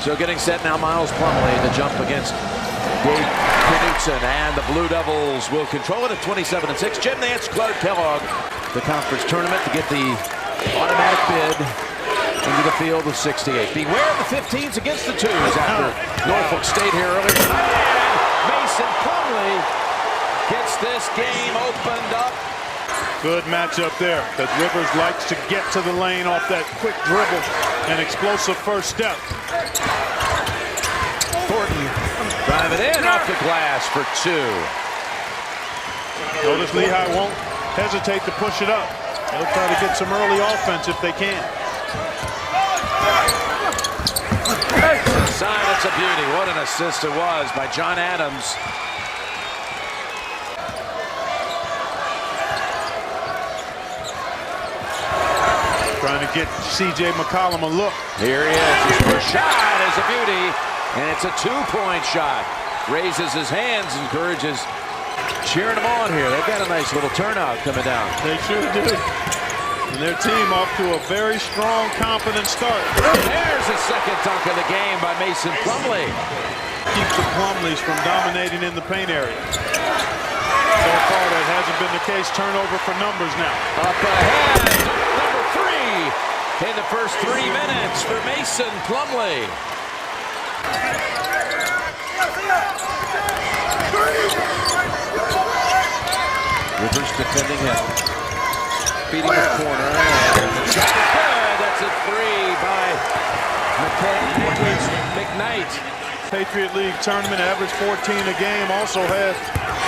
So getting set now, Miles Plumlee, the jump against Gabe Knutson, and the Blue Devils will control it at 27-6. Jim Nance, Clark Kellogg, the conference tournament to get the automatic bid into the field of 68. Beware of the 15s against the 2s after Norfolk State here earlier tonight. And Mason Plumlee gets this game opened up. Good matchup there, because Rivers likes to get to the lane off that quick dribble and explosive first step. Thornton drive it in off the glass for 2. Notice Lehigh won't hesitate to push it up. They'll try to get some early offense if they can. Inside, it's a beauty. What an assist it was by John Adams. Trying to get C.J. McCollum a look. Here he is. His first shot is a beauty, and it's a 2-point shot. Raises his hands, encourages, cheering them on here. They've got a nice little turnout coming down. They sure do. And their team off to a very strong, confident start. There's a second dunk of the game by Mason Plumlee. Keeps the Plumlees from dominating in the paint area. So far, that hasn't been the case. Turnover for numbers now. Up ahead, number 3 in the first 3 minutes for Mason Plumlee. Rivers defending him. Feeding the corner. And shot is good. That's a 3 by McKnight. Patriot League tournament, average 14 a game. Also had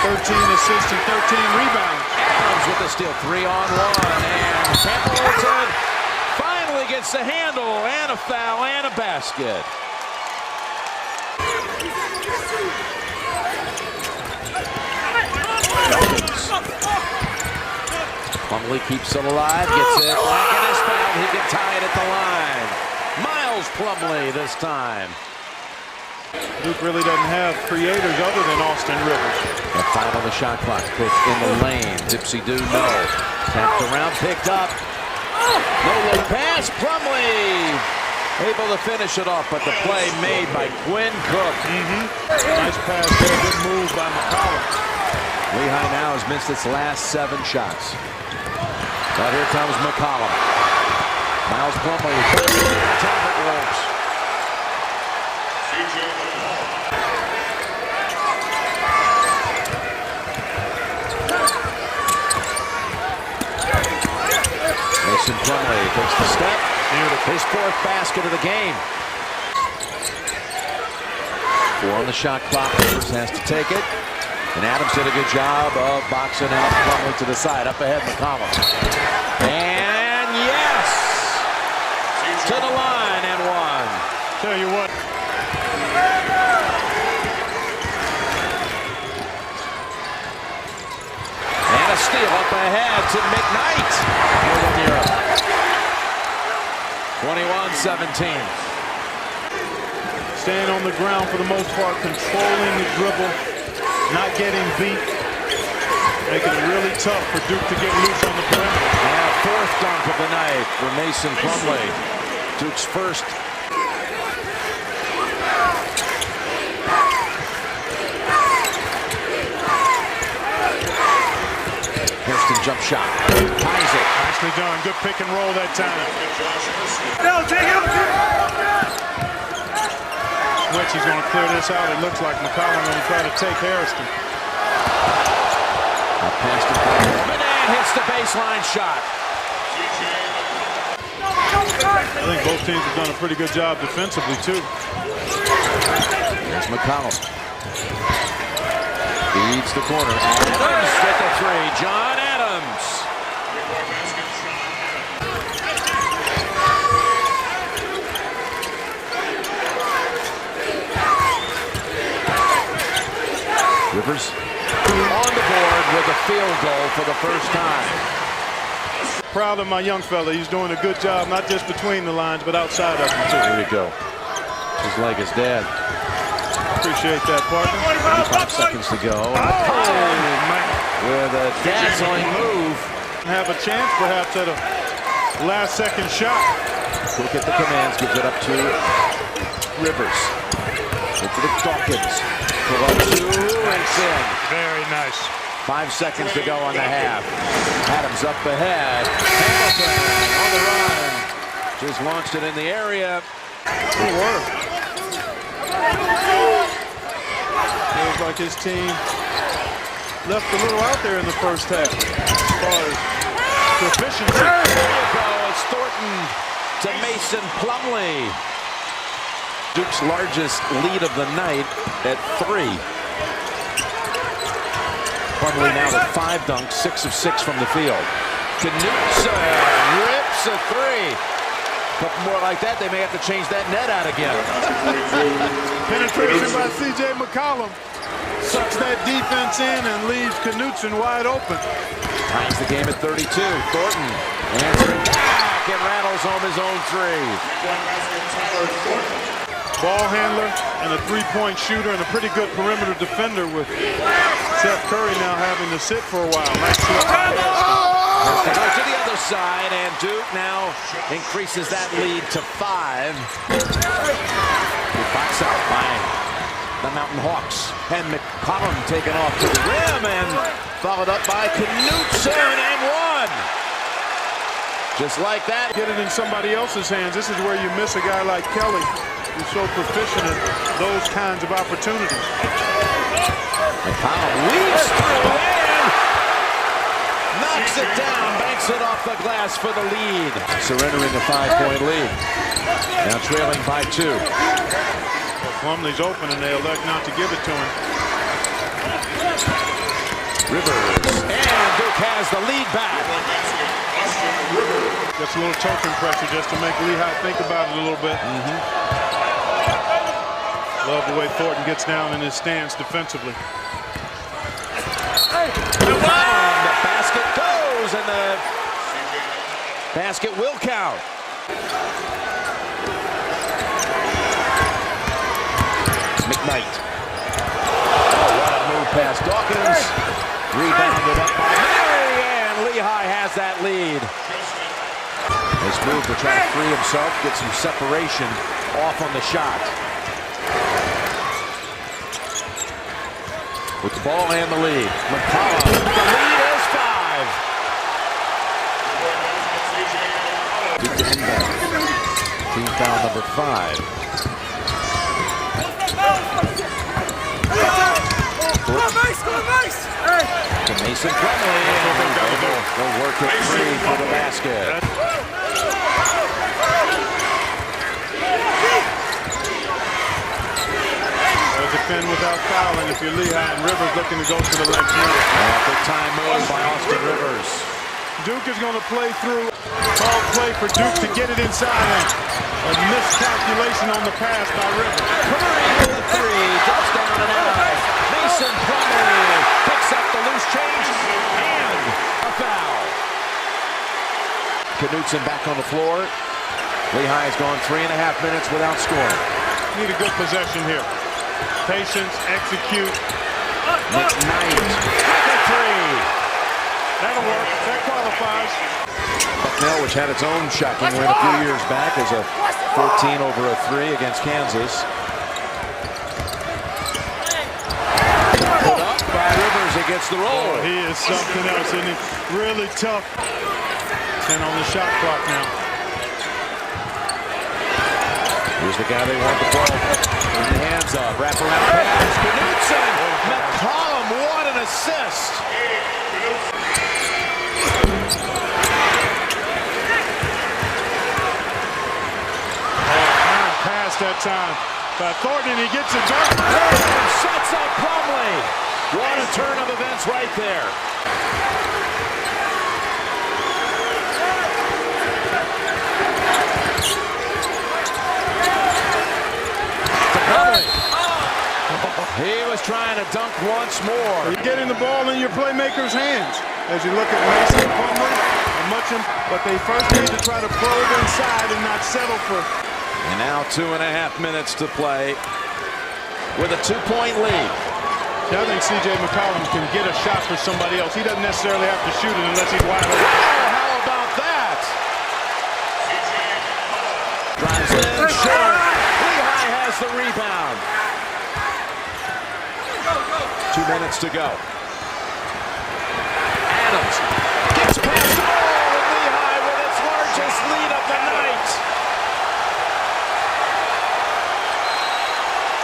13 assists and 13 rebounds. Adams with the steal. 3-on-1. And Templeton finally gets the handle and a foul and a basket. Plumlee keeps it alive, gets it, and is fouled. He can tie it at the line. Miles Plumlee this time. Duke really doesn't have creators other than Austin Rivers. At 5 on the shot clock. Quick in the lane. Dipsy-do, no. Tapped around, picked up. No look pass. Plumlee able to finish it off, but the play made by Quinn Cook. Nice pass there. Good move by McCollum. Lehigh now has missed its last 7 shots. But here comes McCollum. Miles Plumlee with Talbot works. Mason Plumlee takes the step. His 4th basket of the game. 4 on the shot clock. Rivers has to take it. And Adams did a good job of boxing out Plumlee to the side. Up ahead, McCollum. And yes! To the line and 1. Tell you what. And a steal up ahead to McKnight. 21-17. Staying on the ground for the most part, controlling the dribble, not getting beat, making it really tough for Duke to get loose on the perimeter. And a 4th dunk of the night for Mason Plumlee. Duke's first. Kirsten jump shot. Ties it. Nicely done. Good pick and roll that time. Switchy's going to clear this out. It looks like McCollum going to try to take Harrison. Pass to Coleman and hits the baseline shot. I think both teams have done a pretty good job defensively, too. There's McCollum. Feeds the corner. Adams with the 3. John Adams. Rivers on the board with a field goal for the first time. Proud of my young fella. He's doing a good job, not just between the lines, but outside of them, too. Here we go. His leg is dead. Appreciate that, partner. 25 seconds to go. Oh, man. With a dazzling move. Have a chance, perhaps, at a last-second shot. Quick at the commands, gives it up to Rivers. Into the Dawkins. Pull up two, it's in. Very nice. 5 seconds to go on the half. Adams up ahead. Hamilton on the run. Just launched it in the area. Good work. Feels like his team left a little out there in the first half as far as proficiency. There you go. It's Thornton to Mason Plumlee. Duke's largest lead of the night at 3. Plumlee now with 5 dunks, 6 of 6 from the field. Knutson rips a 3. Couple more like that, they may have to change that net out again. Penetration by C.J. McCollum sucks that defense in and leaves Knutson wide open. Ties the game at 32. Thornton answering back and rattles home his own 3. Ball handler and a three-point shooter and a pretty good perimeter defender with Seth Curry now having to sit for a while. Nice shot. Has to go to the other side, and Duke now increases that lead to 5. He box out by the Mountain Hawks. And McCollum taken off to the rim and followed up by Knutson and 1. Just like that. Get it in somebody else's hands. This is where you miss a guy like Kelly, who's so proficient at those kinds of opportunities. McCollum weaves through and knocks it down, banks it off the glass for the lead. Surrendering a 5-point lead. Now trailing by 2. Well, Plumlee's open and they elect not to give it to him. Rivers, and Duke has the lead back. Just a little token pressure just to make Lehigh think about it a little bit. Love the way Thornton gets down in his stance defensively. The basket goes, and the basket will count. McKnight. Oh, what a move past Dawkins. Rebounded up by Mary, and Lehigh has that lead. Nice move to try to free himself, get some separation off on the shot. With the ball and the lead. McCollum, the lead is 5. Duke to inbound. Team foul number 5. To Mason Plumlee. They'll work it free for the basket. Defend without fouling if you're Lehigh, and Rivers looking to go to the left here. Big time move by Austin Rivers. Duke is going to play through. Called play for Duke to get it inside. A miscalculation on the pass by Rivers. Curry with the 3, drops down and out. Mason Plumlee picks up the loose change and a foul. Knutson back on the floor. Lehigh has gone 3.5 minutes without scoring. Need a good possession here. Patience, execute. McKnight, the 3. That'll work. That qualifies. Bucknell, which had its own shocking win a few years back, as a 14-over-3 against Kansas. Put up by Rivers against the roll. Oh, he is something else, isn't he? Really tough. 10 on the shot clock now. Here's the guy they want the ball in the hands of. Wraparound pass. Knutson. McCollum, what an assist. Pass that time by Thornton. He gets it back. And sets up Plumlee. What a turn of events right there. He was trying to dunk once more. You're getting the ball in your playmaker's hands. As you look at Mason Plumlee, but they first need to try to probe inside and not settle for. And now 2.5 minutes to play with a 2-point lead. I think C.J. McCollum can get a shot for somebody else. He doesn't necessarily have to shoot it unless he's wide open. Oh, how about that? Drives in, short. Lehigh has has the rebound. 2 minutes to go. Adams gets past the ball, and Lehigh with its largest lead of the night.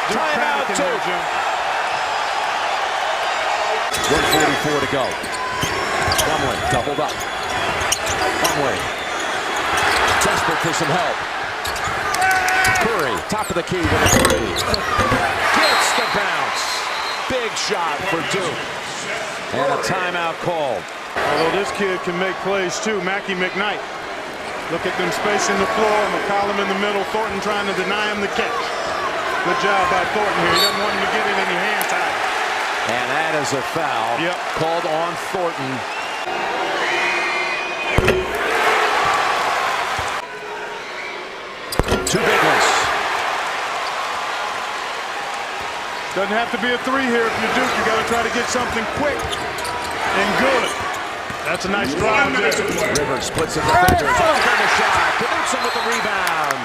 Timeout, Duke. 1:44 to go. Plumlee doubled up. Plumlee desperate for some help. Curry, top of the key with a three. Gets the bounce. Big shot for Duke. And a timeout called. Although this kid can make plays too, Mackie McKnight. Look at them spacing the floor. McCollum in the middle. Thornton trying to deny him the catch. Good job by Thornton here. He doesn't want him to get in any hand time. And that is a foul called on Thornton. Two big ones. Doesn't have to be a three here if you're Duke. You got to try to get something quick and good. That's a nice drive there. Rivers splits the defenders. Open the shot. Knutson with the rebound.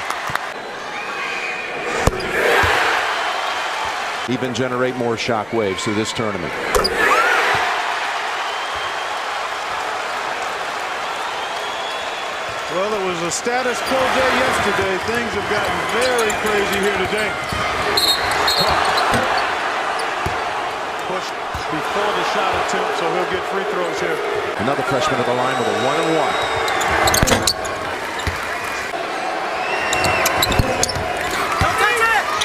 Even generate more shock waves through this tournament. Well, it was a status quo day yesterday. Things have gotten very crazy here today. Pushed before the shot attempt, so he'll get free throws here. Another freshman at the line with a 1-and-1.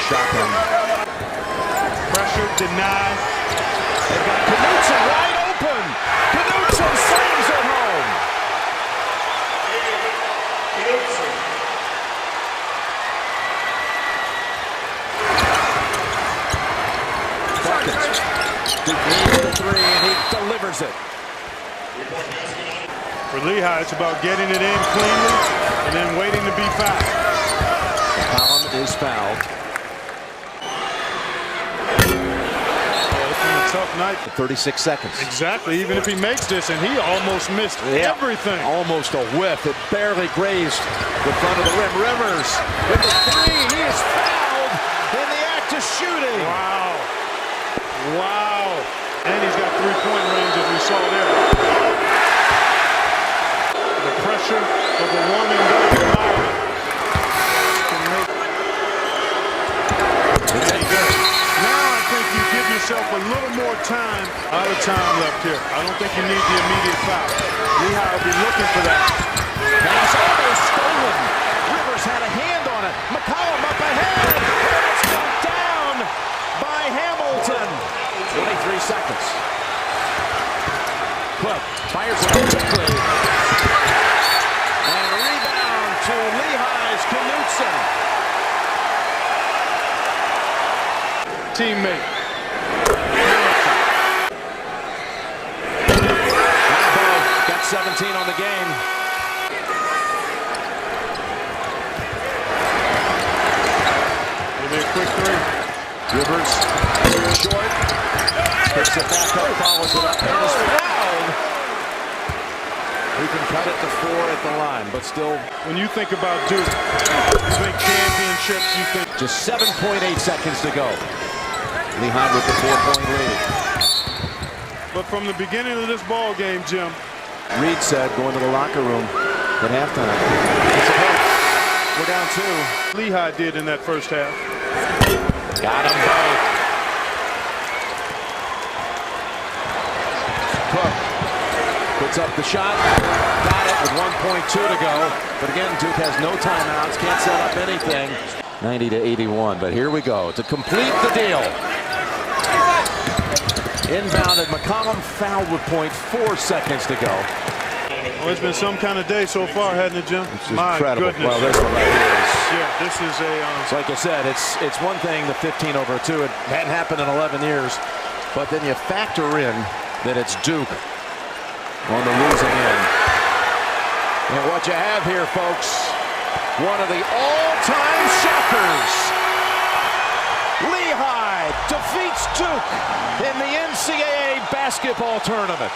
Shotgun. Pressure, denied. They've got Knutson wide open. Knutson slams it home. Buckets. Duke leads the three, and he delivers it. For Lehigh, it's about getting it in cleanly and then waiting to be fouled. McCollum is fouled. Tough night. 36 seconds. Exactly. Even if he makes this, and he almost missed everything. Almost a whiff. It barely grazed the front of the rim. Rivers with the three. He is fouled in the act of shooting. Wow. Wow. And he's got three-point range, as we saw there. The pressure of a one-and-done environment can make. Now I think you give yourself a little more time. Out of time left here. I don't think you need the immediate foul. Lehigh will be looking for that. Pass almost stolen. Rivers had a hand on it. McCollum up ahead. It's knocked down by Hamilton. 23 seconds. Cook fires it quickly. And a rebound to Lehigh's Knutson. Teammate. Got 17 on the game. Give me a quick three. Rivers short. Picks it back up, follows it up, and is fouled. He can cut it to 4 at the line, but still. When you think about Duke, you think championships, you think. Just 7.8 seconds to go. Lehigh with the 4-point lead. But from the beginning of this ball game, Jim. Reed said going to the locker room at halftime. We're down 2. Lehigh did in that first half. Got them both. Cook puts up the shot. Got it with 1.2 to go. But again, Duke has no timeouts. Can't set up anything. 90-81. But here we go to complete the deal. Inbounded. McCollum fouled with 0.4 seconds to go. Well, it's been some kind of day so far, hasn't it, Jim? It's incredible. Goodness. Well, this one right here is. Yeah, this is a. So like I said, it's one thing, the 15/2. It hadn't happened in 11 years. But then you factor in that it's Duke on the losing end. And what you have here, folks, one of the all-time shockers. Lehigh defeats Duke in the NCAA basketball tournament.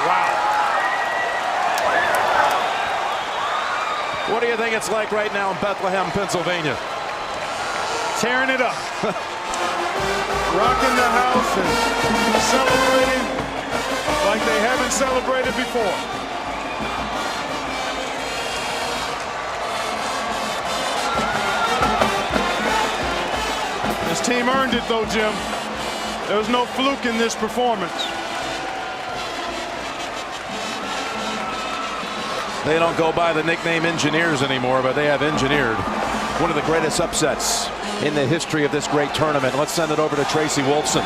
Wow. What do you think it's like right now in Bethlehem, Pennsylvania? Tearing it up. Rocking the house and celebrating like they haven't celebrated before. This team earned it though, Jim. There was no fluke in this performance. They don't go by the nickname engineers anymore, but they have engineered one of the greatest upsets in the history of this great tournament. Let's send it over to Tracy Wolfson.